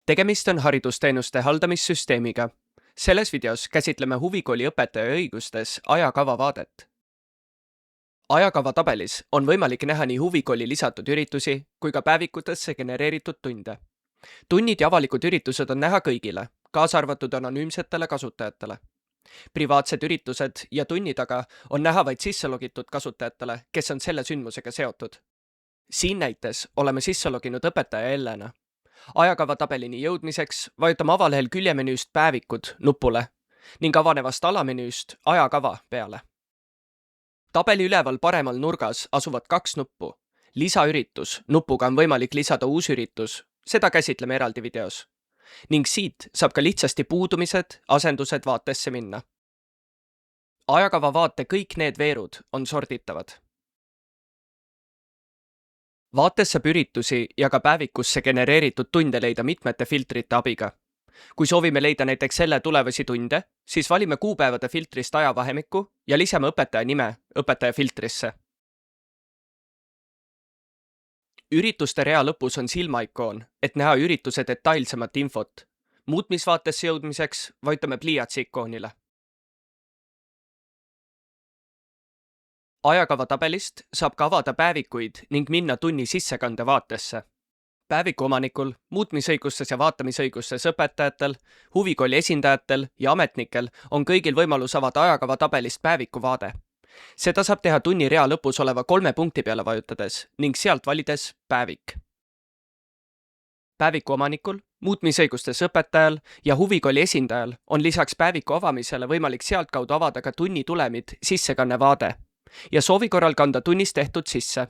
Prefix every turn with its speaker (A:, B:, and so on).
A: Tegemist on haridusteenuste haldamissüsteemiga. Selles videos käsitleme huvikooli õpetaja õigustes ajakava vaadet. Ajakava tabelis on võimalik näha nii huvikooli lisatud üritusi kui ka päevikutesse genereeritud tunde. Tunnid ja avalikud üritused on näha kõigile, kaasa arvatud anonüümsetele kasutajatele. Privaatsed üritused ja tunnid aga on näha vaid sisselogitud kasutajatele, kes on selle sündmusega seotud. Siin näites oleme sisseloginud õpetaja Ellena. Ajakava tabelini jõudmiseks vajutame avalehel küljemenüüst päevikud nupule ning avanevast alamenüüst ajakava peale. Tabeli üleval paremal nurgas asuvad kaks nuppu. Lisaüritus nupuga on võimalik lisada uus üritus, seda käsitleme eraldi videos. Ning siit saab ka lihtsasti puudumised, asendused vaatesse minna. Ajakava vaate kõik need veerud on sorditavad. Vaates saab üritusi ja ka päevikusse genereeritud tunde leida mitmete filtrite abiga. Kui soovime leida näiteks selle tulevasi tunde, siis valime kuupäevade filtrist ajavahemikku ja lisame õpetaja nime õpetaja filtrisse. Ürituste rea lõpus on silmaikoon, et näha ürituse detailsemat infot. Muutmisvaatesse jõudmiseks vajutame pliiatsi ikoonile. Ajakava tabelist saab ka avada päevikuid ning minna tunni sissekande vaatesse. Päeviku omanikul, muutmisõigustes ja vaatamisõigustes õpetajatel, huvikooli esindajatel ja ametnikel on kõigil võimalus avada ajakava tabelist päeviku vaade. Seda saab teha tunni rea lõpus oleva 3 punkti peale vajutades ning sealt valides päevik. Päeviku omanikul, muutmisõigustes õpetajal ja huvikooli esindajal on lisaks päeviku avamisele võimalik sealtkaudu avada ka tunni tulemid sissekanne vaade ja soovi korral kanda tunnis tehtud sisse.